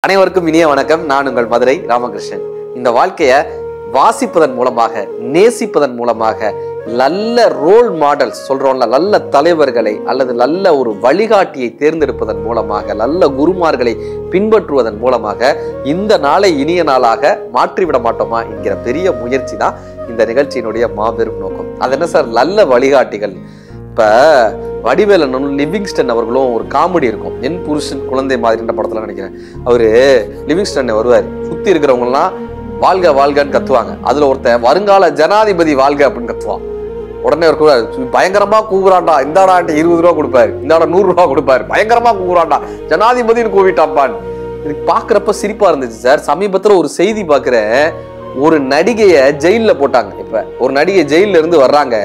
அனைவருக்கும் இனிய வணக்கம். நான் உங்கள் மதுரை ராமகிருஷ்ணன். இந்த வாழ்க்கைய வாசிப்பதன் மூலமாக, நேசிப்பதன் மூலமாக, நல்ல ரோல் மாடல்ஸ் சொல்றோம்ல, நல்ல தலைவர்களை அல்லது நல்ல ஒரு வழிகாட்டியை தேர்ந்தெடுப்பதன் மூலமாக, நல்ல குருமார்களை பின்பற்றுவதன் மூலமாக இந்த நாளை இனிய நாளாக மாற்றிவிட மாட்டோமா என்கிற பெரிய முயற்சி தான் இந்த நிகழ்ச்சியினுடைய மாபெரும் நோக்கம். அது என்ன சார், நல்ல வழிகாட்டிகள். இப்ப வடிவேலனும் லிவிங்ஸ்டன் அவர்களும் ஒரு காமெடி இருக்கும், என் புருஷன் குழந்தை மாதிரின்ற படத்துல நினைக்கிறேன். அவரு லிவிங்ஸ்டன் வருவார், சுத்தி இருக்கிறவங்க எல்லாம் வாழ்க வாழ்கன்னு கத்துவாங்க. அதுல ஒருத்தன் வருங்கால ஜனாதிபதி வாழ்க அப்படின்னு கத்துவான். உடனே ஒரு பயங்கரமா கூவுறாண்டா, இந்தாடா 20 ரூபா கொடுப்பாரு, இந்தாடா 100 ரூபா கொடுப்பாரு, பயங்கரமா கூவுறாண்டா, ஜனாதிபதினு கூவிட்டாப்பான். இதுக்கு பாக்குறப்ப சிரிப்பா இருந்துச்சு சார். சமீபத்துல ஒரு செய்தி பாக்குறேன், ஒரு நடிகைய ஜெயில போட்டாங்க. இப்ப ஒரு நடிகை ஜெயில இருந்து வர்றாங்க,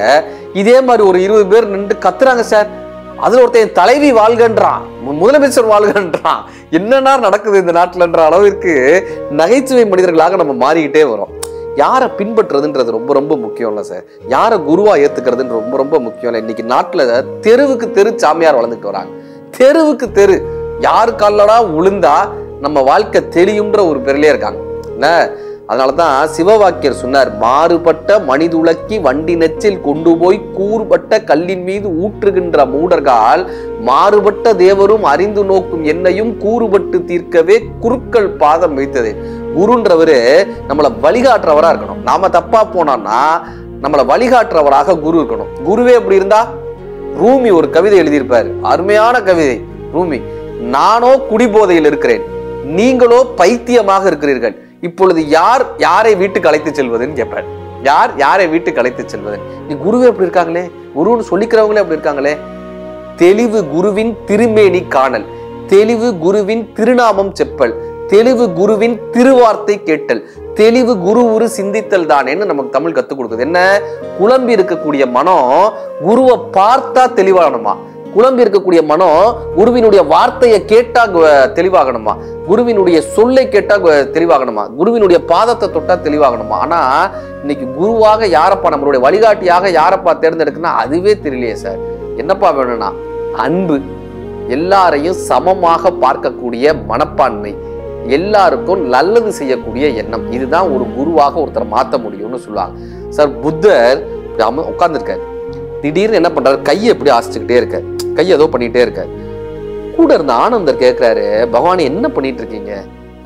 இதே மாதிரி ஒரு 20 பேர் நின்று கத்துறாங்க சார். அதுல ஒருத்தன் தலைவி வாழ்கன்றான், முதலமைச்சர் வாழ்கன்றான். என்னன்னா நடக்குது இந்த நாட்டுலன்ற அளவிற்கு நகைச்சுவை மனிதர்களாக நம்ம மாறிக்கிட்டே வரோம். யாரை பின்பற்றுறதுன்றது ரொம்ப ரொம்ப முக்கியம் இல்லை சார். யாரை குருவா ஏத்துக்கிறதுன்னு ரொம்ப ரொம்ப முக்கியம் இல்லை. இன்னைக்கு நாட்டுல தெருவுக்கு தெரு சாமியார் வளர்ந்துட்டு வராங்க. தெருவுக்கு தெரு யாரு காலடா உளுந்தா நம்ம வாழ்க்கை தெளியும்ன்ற ஒரு பேர்லயே இருக்காங்க. என்ன அதனாலதான் சிவவாக்கியர் சொன்னார், மாறுபட்ட மனிதுலக்கி வண்டி நெச்சில் கொண்டு போய் கூறுபட்ட கல்லின் மீது ஊற்றுகின்ற மூடர்கள் மாறுபட்ட தேவரும் அறிந்து நோக்கும் என்னையும் கூறுபட்டு தீர்க்கவே குருக்கள் பாதம் வைத்தது. குருன்றவரு நம்மளை வழிகாட்டுறவரா இருக்கணும். நாம தப்பா போனோம்னா நம்மளை வழிகாட்டுறவராக குரு இருக்கணும். குருவே எப்படி இருந்தா, ரூமி ஒரு கவிதை எழுதியிருப்பாரு, அருமையான கவிதை. ரூமி, நானோ குடிபோதையில் இருக்கிறேன், நீங்களோ பைத்தியமாக இருக்கிறீர்கள், இப்பொழுது யார் யாரை வீட்டுக்கு அழைத்து செல்வதுன்னு கேட்பார். யார் யாரை வீட்டுக்கு அழைத்து செல்வது? நீ குருவே எப்படி இருக்காங்களே, குருன்னு சொல்லிக்கிறவங்களே அப்படி இருக்காங்களே. தெளிவு குருவின் திருமேனி காணல், தெளிவு குருவின் திருநாமம் செப்பல், தெளிவு குருவின் திருவார்த்தை கேட்டல், தெளிவு குரு உரு சிந்தித்தல் தானேன்னு நமக்கு தமிழ் கத்துக் கொடுக்குது. என்ன, குழம்பி இருக்கக்கூடிய மனம் குருவை பார்த்தா தெளிவாகணுமா, குழம்பி இருக்கக்கூடிய மனம் குருவினுடைய வார்த்தையை கேட்டா தெளிவாகணுமா, குருவினுடைய சொல்லை கேட்டா தெளிவாகணுமா, குருவினுடைய பாதத்தை தொட்டா தெளிவாகணுமா. ஆனா இன்னைக்கு குருவாக யாரப்பா, நம்மளுடைய வழிகாட்டியாக யாரப்பா தேர்ந்தெடுக்கணும் அதுவே தெரியலையே சார். என்னப்பா வேணும்னா அன்பு, எல்லாரையும் சமமாக பார்க்கக்கூடிய மனப்பான்மை, எல்லாருக்கும் நல்லது செய்யக்கூடிய எண்ணம். இதுதான் ஒரு குருவாக ஒருத்தரை மாற்ற முடியும்னு சொல்லுவாங்க சார். புத்தர் உட்கார்ந்துருக்காரு, திடீர்னு என்ன பண்றாரு, கையை எப்படி ஆசிச்சுக்கிட்டே இருக்காரு, கையை ஏதோ பண்ணிட்டே இருக்காரு. கூட இருந்த ஆனந்தர் கேட்கிறாரு, பகவான் என்ன பண்ணிட்டு இருக்கீங்க,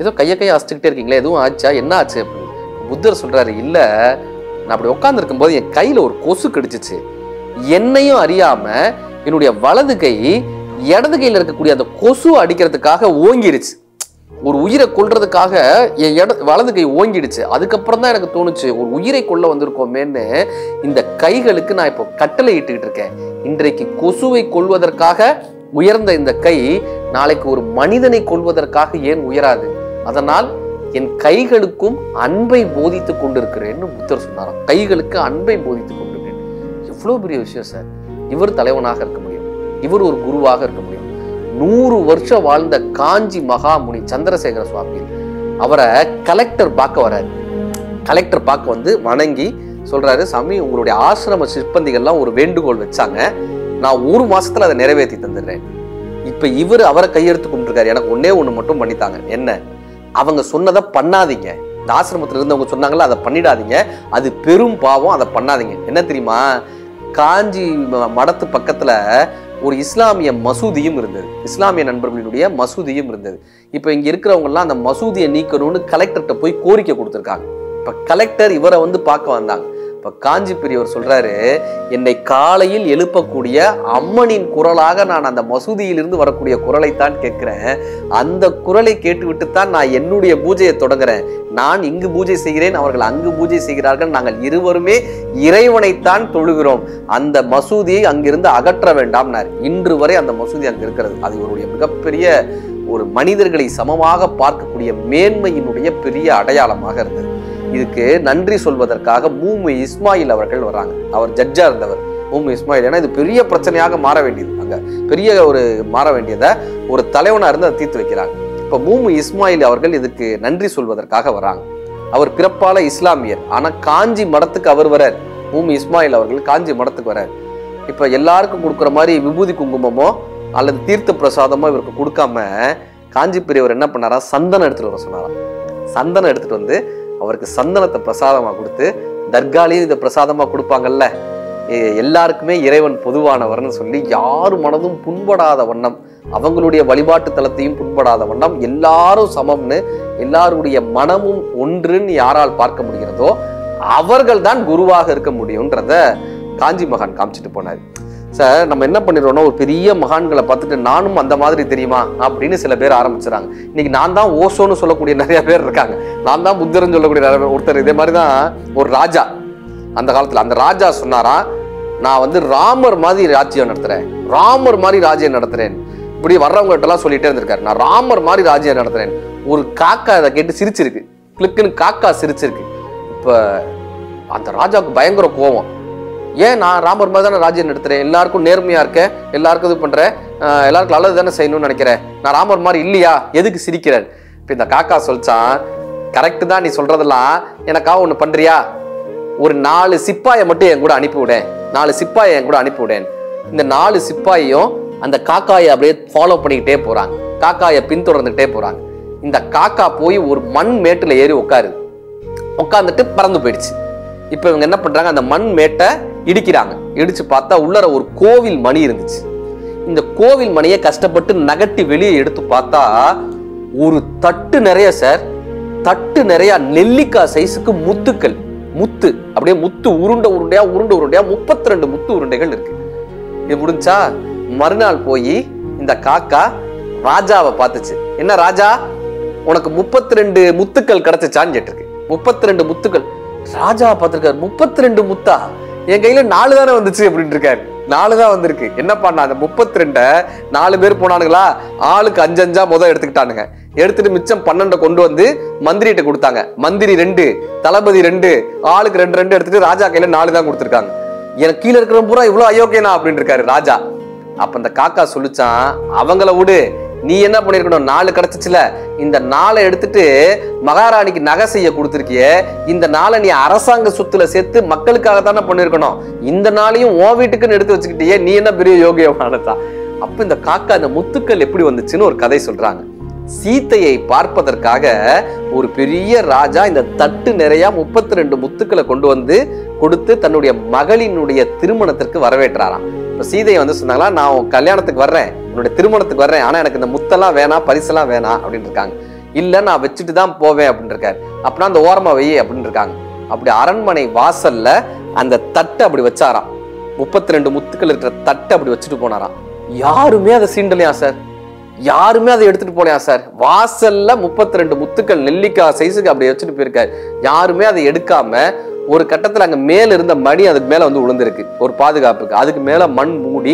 ஏதோ கையை ஆசிச்சுக்கிட்டே இருக்கீங்களே, எதுவும் ஆச்சா, என்ன ஆச்சு அப்படின்னு. புத்தர் சொல்றாரு, இல்ல நான் அப்படி உட்கார்ந்து இருக்கும் போது என் கையில ஒரு கொசு கடிச்சிச்சு, என்னையும் அறியாம என்னுடைய வலது கை இடது கையில இருக்கக்கூடிய அந்த கொசு அடிக்கிறதுக்காக ஓங்கிடுச்சு, ஒரு உயிரை கொல்றதுக்காக என் வலது கை ஓங்கிடுச்சு. அதுக்கப்புறம் தான் எனக்கு தோணுச்சு, ஒரு உயிரை கொல்ல வந்திருக்கோமேன்னு இந்த கைகளுக்கு நான் இப்போ கட்டளை இட்டுக்கிட்டு இருக்கேன். இன்றைக்கு கொசுவை கொல்வதற்காக உயர்ந்த இந்த கை நாளைக்கு ஒரு மனிதனை கொல்வதற்காக ஏன் உயராது? அதனால் என் கைகளுக்கும் அன்பை போதித்துக் கொண்டிருக்கிறேன்னு புத்தர் சொன்னாராம். கைகளுக்கு அன்பை போதித்துக் கொண்டிருக்கிறேன். எவ்வளவு பெரிய விஷயம் சார். இவர் தலைவனாக இருக்க முடியும், இவர் ஒரு குருவாக இருக்க முடியும். 100 வருஷம் வாழ்ந்த காஞ்சி மகாமுனி சந்திரசேகர சுவாமி, அவரை கலெக்டர் பார்க்க வர்றாரு. கலெக்டர் பார்க்க வந்து வணங்கி சொல்றாரு, சாமி உங்களுடைய ஆசிரம சிற்பந்திகள்லாம் ஒரு வேண்டுகோள் வச்சாங்க, நான் 1 மாசத்துல அதை நிறைவேற்றி தந்துடுறேன். இப்ப இவர் அவரை கையெடுத்து கொண்டிருக்காரு, எனக்கு ஒன்னே ஒண்ணு மட்டும் பண்ணித்தாங்க. என்ன? அவங்க சொன்னதை பண்ணாதீங்க, இந்த ஆசிரமத்துல இருந்தவங்க சொன்னாங்களா அதை பண்ணிடாதீங்க, அது பெரும் பாவம், அதை பண்ணாதீங்க. என்ன தெரியுமா, காஞ்சி மடத்து பக்கத்துல ஒரு இஸ்லாமிய மசூதியும் இருந்தது, இஸ்லாமிய நண்பர்களுடைய மசூதியும் இருந்தது. இப்ப இங்க இருக்கிறவங்க எல்லாம் அந்த மசூதியை நீக்கணும்னு கலெக்டர்கிட்ட போய் கோரிக்கை கொடுத்திருக்காங்க. இப்ப கலெக்டர் இவரை வந்து பார்க்க வந்தாங்க. இப்ப காஞ்சி பெரியவர் சொல்றாரு, என்னை காலையில் எழுப்பக்கூடிய அம்மனின் குரலாக நான் அந்த மசூதியிலிருந்து வரக்கூடிய குரலைத்தான் கேட்கிறேன், அந்த குரலை கேட்டுவிட்டுத்தான் நான் என்னுடைய பூஜையை தொடங்குறேன். நான் இங்கு பூஜை செய்கிறேன், அவர்கள் அங்கு பூஜை செய்கிறார்கள், நாங்கள் இருவருமே இறைவனைத்தான் தொழுகிறோம், அந்த மசூதியை அங்கிருந்து அகற்ற வேண்டாம்னார். இன்று வரை அந்த மசூதி அங்கு இருக்கிறது. அது இவருடைய மிகப்பெரிய ஒரு மனிதர்களை சமமாக பார்க்கக்கூடிய மேன்மையினுடைய பெரிய அடையாளமாக இருந்தது. இதுக்கு நன்றி சொல்வதற்காக மூமு இஸ்மாயில் அவர்கள் வர்றாங்க. அவர் ஜட்ஜா இருந்தவர் மூமு இஸ்மாயில். ஏன்னா இது பெரிய பிரச்சனையாக மாற வேண்டியது, அங்க பெரிய ஒரு மாற வேண்டியதை ஒரு தலைவனா இருந்து அதை தீர்த்து வைக்கிறாங்க. இப்ப மூமு இஸ்மாயில் அவர்கள் இதுக்கு நன்றி சொல்வதற்காக வர்றாங்க. அவர் பிறப்பால இஸ்லாமியர், ஆனா காஞ்சி மடத்துக்கு அவர் வரார். மூமு இஸ்மாயில் அவர்கள் காஞ்சி மடத்துக்கு வரார். இப்ப எல்லாருக்கும் கொடுக்குற மாதிரி விபூதி குங்குமமோ அல்லது தீர்த்த பிரசாதமோ இவருக்கு கொடுக்காம காஞ்சி பெரியவர் என்ன பண்ணாரா, சந்தனம் எடுத்துட்டு வர சொன்னாராம். சந்தனம் எடுத்துட்டு வந்து அவருக்கு சந்தனத்தை பிரசாதமா கொடுத்து, தர்காலையும் இதை பிரசாதமா கொடுப்பாங்கல்ல, எல்லாருக்குமே இறைவன் பொதுவானவர்னு சொல்லி யாரு மனதும் புண்படாத வண்ணம், அவங்களுடைய வழிபாட்டு தலத்தையும் புண்படாத வண்ணம், எல்லாரும் சமம்னு, எல்லாருடைய மனமும் ஒன்றுன்னு யாரால் பார்க்க முடிகிறதோ அவர்கள் தான் குருவாக இருக்க முடியும்ன்றத காஞ்சி மகான் காமிச்சிட்டு போனார். சார் நம்ம என்ன பண்ணிடுறோம்னா, ஒரு பெரிய மகான்களை பார்த்துட்டு நானும் அந்த மாதிரி தெரியுமா அப்படின்னு சில பேர் ஆரம்பிச்சுறாங்க. இன்னைக்கு நான் தான் ஓசோன்னு சொல்லக்கூடிய நிறைய பேர் இருக்காங்க, நான் தான் புத்தர்ன்னு சொல்லக்கூடிய நிறைய பேர். ஒருத்தர் இதே மாதிரி தான் ஒரு ராஜா, அந்த காலத்துல அந்த ராஜா சொன்னாராம், நான் வந்து ராமர் மாதிரி ராஜ்யம் நடத்துறேன், ராமர் மாதிரி ராஜ்யம் நடத்துறேன். இப்படி வர்றவங்ககிட்ட எல்லாம் சொல்லிட்டே இருந்திருக்காரு, நான் ராமர் மாதிரி ராஜ்யம் நடத்துறேன். ஒரு காக்கா அதை கேட்டு சிரிச்சிருக்கு, கிளிக்குன்னு காக்கா சிரிச்சிருக்கு. இப்ப அந்த ராஜாவுக்கு பயங்கர கோபம். ஏன் நான் ராமர் மாதிரி தானே ராஜ்யம் நடத்துறேன், எல்லாருக்கும் நேர்மையா இருக்கேன், எல்லாருக்கும் இது பண்றேன், எல்லாருக்கும் நல்லது தானே செய்யணும்னு நினைக்கிறேன், நான் ராமர் மாதிரி இல்லையா, எதுக்கு சிரிக்கிறேன்? இப்ப இந்த காக்கா சொல்லிச்சான், கரெக்டு தான் நீ சொல்றதெல்லாம், எனக்காக ஒண்ணு பண்றியா, ஒரு 4 சிப்பாயை மட்டும் என் கூட அனுப்பிவிடேன், 4 சிப்பாயை என் கூட அனுப்பிவிடேன். இந்த 4 சிப்பாயும் அந்த காக்காயை அப்படியே ஃபாலோ பண்ணிக்கிட்டே போறாங்க, காக்காயை பின்தொடர்ந்துகிட்டே போறாங்க. இந்த காக்கா போய் ஒரு மண் மேட்டுல ஏறி உட்காந்துட்டு பறந்து போயிடுச்சு. இப்ப இவங்க என்ன பண்றாங்க, அந்த மண் மேட்டை இடிக்கிறாங்க. இடிச்சு பார்த்தா உள்ளர ஒரு கோவில் மணி இருந்துச்சு. இந்த கோவில் மணியை கஷ்டப்பட்டு நகட்டி வெளியே எடுத்து பார்த்தா ஒரு தட்டு நிறைய சார், தட்டு நிறைய நெல்லிக்காய் சைஸுக்கு முத்துக்கள், முத்து அப்படியே முத்து உருண்டையா 32 முத்து உருண்டைகள் இருக்கு. இது முடிஞ்சா மறுநாள் போய் இந்த காக்கா ராஜாவை பார்த்துச்சு. என்ன ராஜா, உனக்கு 32 முத்துக்கள் கிடைச்சிச்சான்னு கேட்டிருக்கு. 32 முத்துக்கள். ராஜா பார்த்திருக்காரு, 32 முத்தா, என் கையில 4 தானே வந்துச்சு அப்படின்னு இருக்காரு. 4 தான் வந்திருக்கு. என்ன பண்ணா, அந்த 32 4 பேர் போனானுங்களா, ஆளுக்கு 5 முதல் எடுத்துக்கிட்டானுங்க. எடுத்துட்டு மிச்சம் 12 கொண்டு வந்து மந்திரிகிட்ட கொடுத்தாங்க. மந்திரி 2, தளபதி 2, ஆளுக்கு 2 எடுத்துட்டு ராஜா கையில 4 தான் கொடுத்துருக்காங்க. எனக்கு கீழே இருக்கிற பூரா இவ்வளவு அயோக்கியனா அப்படின்னு இருக்காரு ராஜா. அப்ப அந்த காக்கா சொல்லிச்சான், அவங்கள விடு, நீ என்ன பண்ணிருக்கணும், 4 கிடைச்சிச்சுல, இந்த 4 எடுத்துட்டு மகாராணிக்கு நகை செய்ய கொடுத்துருக்கிய, இந்த 4 நீ அரசாங்க சொத்துல சேர்த்து மக்களுக்காக தானே பண்ணிருக்கணும், இந்த 4ஐயும் உன் வீட்டுக்குன்னு எடுத்து வச்சுக்கிட்டியே, நீ என்ன பெரிய யோகியமானதா? அப்ப இந்த காக்கா அந்த முத்துக்கள் எப்படி வந்துச்சுன்னு ஒரு கதை சொல்றாங்க. சீத்தையை பார்ப்பதற்காக ஒரு பெரிய ராஜா இந்த தட்டு நிறைய 32 முத்துக்களை கொண்டு வந்து கொடுத்து தன்னுடைய மகளினுடைய திருமணத்திற்கு வரவேற்றாராம். இப்ப சீதையை வந்து சொன்னாங்களா, நான் உன் கல்யாணத்துக்கு வர்றேன், உன்னுடைய திருமணத்துக்கு வர்றேன், ஆனா எனக்கு இந்த முத்தெல்லாம் வேணாம், பரிசெல்லாம் வேணாம் அப்படின்னு இருக்காங்க. இல்ல நான் வச்சுட்டு தான் போவேன் அப்படின்னு இருக்காரு. அப்படின்னா அந்த ஓரமா வை அப்படின்னு இருக்காங்க. அப்படி அரண்மனை வாசல்ல அந்த தட்டை அப்படி வச்சாராம், 32 முத்துக்கள் இருக்கிற தட்டை அப்படி வச்சுட்டு போனாராம். யாருமே அதை சீண்டலையா சார், யாருமே அதை எடுத்துட்டு போலையா சார். வாசல்ல 32 முத்துக்கள் நெல்லிக்காய் சைஸுக்கு அப்படி வச்சுட்டு போயிருக்காரு. யாருமே அதை எடுக்காம ஒரு கட்டத்துல அங்க மேல இருந்த மணி அதுக்கு மேல வந்து விழுந்திருக்கு ஒரு பாதுகாப்புக்கு. அதுக்கு மேல மண் மூடி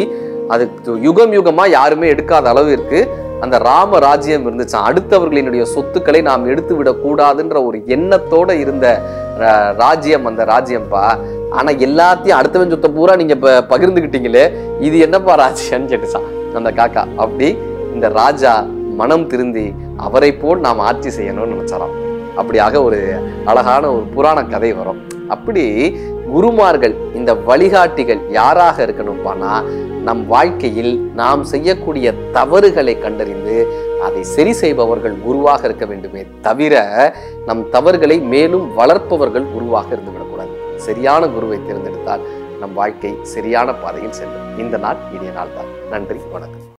அதுக்கு யுகம் யுகமா யாருமே எடுக்காத அளவு இருக்கு அந்த ராம ராஜ்யம் இருந்துச்சான். அடுத்தவர்களினுடைய சொத்துக்களை நாம் எடுத்து விடக்கூடாதுன்ற ஒரு எண்ணத்தோட இருந்த ராஜ்யம் அந்த ராஜ்யம்பா. ஆனா எல்லாத்தையும் அடுத்தவன் சொத்தை பூரா நீங்க பகிர்ந்துகிட்டீங்களே, இது என்னப்பா ராஜ்யம்னு கேட்டுச்சான் அந்த காக்கா. அப்படி இந்த ராஜா மனம் திருந்தி அவரை போல் நாம் ஆட்சி செய்யணும்னு நினைச்சாராம். அப்படியாக ஒரு அழகான ஒரு புராண கதை வரும். அப்படி குருமார்கள் இந்த வழிகாட்டிகள் யாராக இருக்கணும்பானா, நம் வாழ்க்கையில் நாம் செய்யக்கூடிய தவறுகளை கண்டறிந்து அதை சரி செய்பவர்கள் குருவாக இருக்க வேண்டுமே தவிர நம் தவறுகளை மேலும் வளர்ப்பவர்கள் குருவாக இருந்து விடக்கூடாது. சரியான குருவை தேர்ந்தெடுத்தால் நம் வாழ்க்கை சரியான பாதையில் செல்லும். இந்த நாள் இனிய நாள் தான். நன்றி, வணக்கம்.